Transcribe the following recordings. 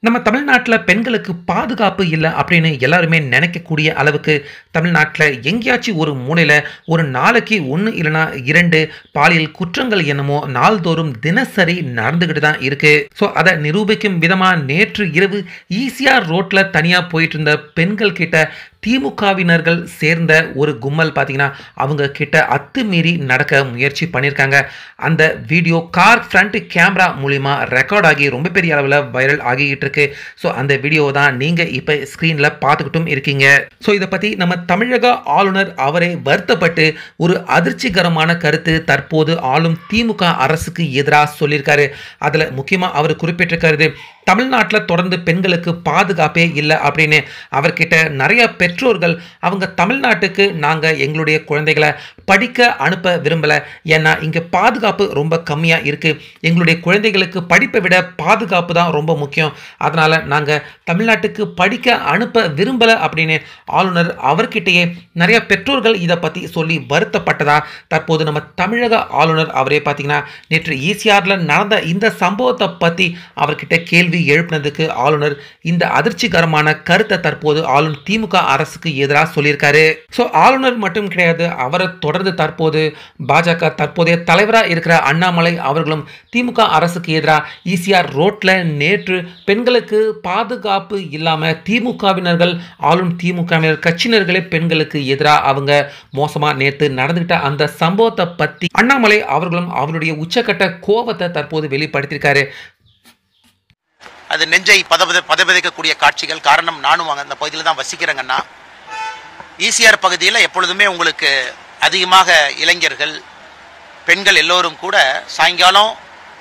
நம்ம தமிழ்நாட்டுல பெண்களுக்கு பாதுகாப்பு இல்ல அப்படின்னு எல்லாருமே நினைக்கக்கூடிய அளவுக்கு தமிழ்நாட்டுல எங்கேயாச்சும் ஒரு மூலையில ஒரு நாளைக்கு 1 இல்லனா 2 பாலியல் குற்றங்கள் என்னமோ நாள்தோறும் தினசரி நடந்துகிட்டு தான் இருக்கு. ஸோ அதை நிரூபிக்கும் விதமா நேற்று இரவு ஈசிஆர் ரோட்ல தனியா போயிட்டு இருந்த பெண்கள் கிட்ட திமுகவினர்கள் சேர்ந்த ஒரு கும்பல் பார்த்தீங்கன்னா அவங்க கிட்ட அத்துமீறி நடக்க முயற்சி பண்ணியிருக்காங்க. அந்த வீடியோ கார் ஃப்ரண்ட் கேமரா மூலிமா ரெக்கார்ட் ஆகி ரொம்ப பெரிய அளவில் வைரல் ஆகிட்டு இருக்கு. ஸோ அந்த வீடியோ தான் நீங்கள் இப்போ ஸ்க்ரீனில் பார்த்துக்கிட்டும் இருக்கீங்க. ஸோ இதை பற்றி நம்ம தமிழக ஆளுநர் அவரே வருத்தப்பட்டு ஒரு அதிர்ச்சிகரமான கருத்து தற்போது ஆளும் திமுக அரசுக்கு எதிராக சொல்லியிருக்காரு. அதில் முக்கியமாக அவர் குறிப்பிட்டிருக்கிறது, தமிழ்நாட்டில் தொடர்ந்து பெண்களுக்கு பாதுகாப்பே இல்லை அப்படின்னு. அவர்கிட்ட நிறைய பெற்றோர்கள் அவங்க தமிழ்நாட்டுக்கு நாங்கள் எங்களுடைய குழந்தைகளை படிக்க அனுப்ப விரும்பலை, ஏன்னா இங்கே பாதுகாப்பு ரொம்ப கம்மியாக இருக்குது, எங்களுடைய குழந்தைகளுக்கு படிப்பை விட பாதுகாப்பு தான் ரொம்ப முக்கியம், அதனால் நாங்கள் தமிழ்நாட்டுக்கு படிக்க அனுப்ப விரும்பலை அப்படின்னு ஆளுநர் அவர்கிட்டயே நிறைய பெற்றோர்கள் இதை பற்றி சொல்லி வருத்தப்பட்டதா தற்போது நம்ம தமிழக ஆளுநர் அவரே பார்த்தீங்கன்னா நேற்று ஈசிஆரில் நடந்த இந்த சம்பவத்தை பற்றி அவர்கிட்ட கேள்வி எழுப்பினதுக்கு ஆளுநர் இந்த அதிர்ச்சிகரமான கருத்தை தற்போது ஆளும் திமுக அரசுக்கு எதிராக சொல்லியிருக்காரு. ஸோ ஆளுநர் மட்டும் கிடையாது, அவரை தொடர்ந்து தற்போது பாஜக தற்போதைய தலைவராக இருக்கிற அண்ணாமலை அவர்களும் திமுக அரசுக்கு எதிராக ஈசிஆர் ரோட்ல நேற்று பெண்களுக்கு பாதுகாப்பு இல்லாமல் திமுகவினர்கள் ஆளும் திமுகவினர் கட்சியினர்களே பெண்களுக்கு எதிராக அவங்க மோசமா நேற்று நடந்துகிட்ட அந்த சம்பவத்தை பற்றி அண்ணாமலை அவர்களும் அவருடைய உச்சக்கட்ட கோபத்தை தற்போது வெளிப்படுத்தியிருக்காரு. அது நெஞ்சை பதபதைக்கக்கூடிய காட்சிகள். காரணம், நானும் அந்த பகுதியில் தான் வசிக்கிறேங்கன்னா, ஈசிஆர் பகுதியில் எப்பொழுதுமே உங்களுக்கு அதிகமாக இளைஞர்கள் பெண்கள் எல்லோரும் கூட சாயங்காலம்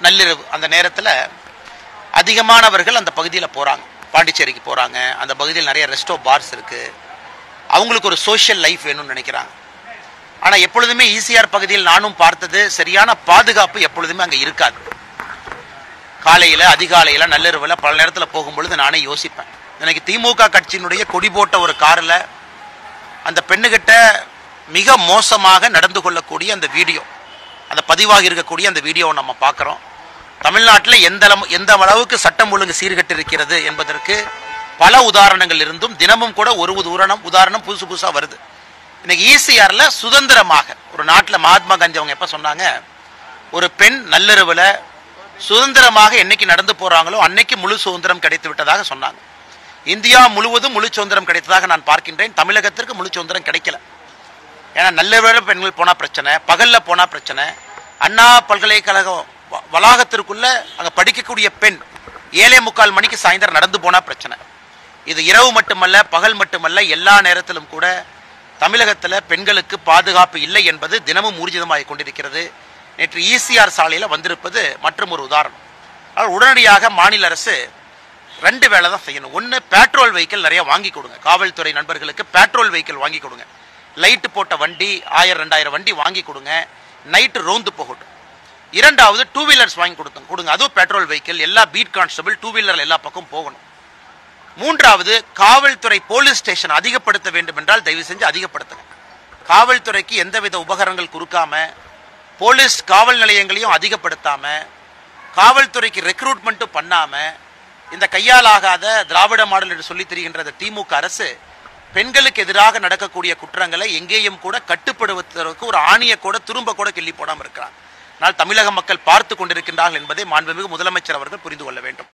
நள்ளிரவு அந்த நேரத்தில் அதிகமானவர்கள் அந்த பகுதியில் போகிறாங்க, பாண்டிச்சேரிக்கு போகிறாங்க. அந்த பகுதியில் நிறைய ரெஸ்டோ பார்ஸ் இருக்குது, அவங்களுக்கு ஒரு சோஷியல் லைஃப் வேணும்னு நினைக்கிறாங்க. ஆனால் எப்பொழுதுமே ஈசிஆர் பகுதியில் நானும் பார்த்தது, சரியான பாதுகாப்பு எப்பொழுதுமே அங்கே இருக்காது. காலையில் அதிகாலையில் நள்ளிரவில் பல நேரத்தில் போகும்பொழுது நானே யோசிப்பேன், எனக்கு திமுக கட்சியினுடைய கொடி போட்ட ஒரு காரில் அந்த பெண்ணுகிட்ட மிக மோசமாக நடந்து கொள்ளக்கூடிய அந்த வீடியோ, அந்த பதிவாகி இருக்கக்கூடிய அந்த வீடியோவை நம்ம பார்க்குறோம். தமிழ்நாட்டில் எந்த அளவுக்கு சட்டம் ஒழுங்கு சீர்கட்டு இருக்கிறது என்பதற்கு பல உதாரணங்கள் இருந்தும் தினமும் கூட ஒரு உதாரணம் புதுசு புதுசாக வருது. இன்னைக்கு ஈசிஆரில் சுதந்திரமாக ஒரு நாட்டில் மகாத்மா காந்தி அவங்க எப்போ சொன்னாங்க, ஒரு பெண் நள்ளிரவில் சுதந்திரமாக என்னைக்கு நடந்து போறாங்களோ அன்னைக்கு முழு சுதந்திரம் கிடைத்து விட்டதாக சொன்னாங்க. இந்தியா முழுவதும் முழு சுதந்திரம் கிடைத்ததாக நான் பார்க்கின்றேன். தமிழகத்திற்கு முழு சுதந்திரம் கிடைக்கல. ஏன்னா நள்ளிரவில் பெண்கள் போனா பிரச்சனை, பகல்ல போனா பிரச்சனை. அண்ணா பல்கலைக்கழகம் வளாகத்திற்குள்ள அங்க படிக்கக்கூடிய பெண் 7:45 மணிக்கு சாயந்தரம் நடந்து போனா பிரச்சனை. இது இரவு மட்டுமல்ல, பகல் மட்டுமல்ல, எல்லா நேரத்திலும் கூட தமிழகத்தில் பெண்களுக்கு பாதுகாப்பு இல்லை என்பது தினமும் ஊர்ஜிதமாக கொண்டிருக்கிறது. நேற்று ஈசிஆர் சாலையில் வந்திருப்பது மற்றும் ஒரு உதாரணம். ஆனால் உடனடியாக மாநில அரசு 2 வேலை தான் செய்யணும். ஒன்று, பெட்ரோல் வெஹிக்கிள் நிறைய வாங்கி கொடுங்க, காவல்துறை நண்பர்களுக்கு பெட்ரோல் வெஹிக்கிள் வாங்கி கொடுங்க, லைட்டு போட்ட வண்டி 1000-2000 வண்டி வாங்கி கொடுங்க, நைட்டு ரோந்து போகட்டும். 2வது, 2 வீலர்ஸ் வாங்கி கொடுங்க, அதுவும் பெட்ரோல் வெஹிக்கிள், எல்லா பீட் கான்ஸ்டபிள் 2 வீலர் எல்லா பக்கம் போகணும். 3வது, காவல்துறை போலீஸ் ஸ்டேஷன் அதிகப்படுத்த வேண்டும் என்றால் தயவு செஞ்சு அதிகப்படுத்துங்க. காவல்துறைக்கு எந்தவித உபகரணங்கள் கொடுக்காம, போலீஸ் காவல் நிலையங்களையும் அதிகப்படுத்தாம, காவல்துறைக்கு ரெக்ரூட்மெண்ட்டும் பண்ணாம, இந்த கையாலாகாத திராவிட மாடல் என்று சொல்லி தெரிகின்ற திமுக அரசு பெண்களுக்கு எதிராக நடக்கக்கூடிய குற்றங்களை எங்கேயும் கூட கட்டுப்படுவதற்கு ஒரு ஆணியை கூட துரும்ப கூட கிள்ளி போடாமல் இருக்கிறார். ஆனால் தமிழக மக்கள் பார்த்து கொண்டிருக்கின்றார்கள் என்பதை மாண்புமிகு முதலமைச்சர் அவர்கள் புரிந்து கொள்ள வேண்டும்.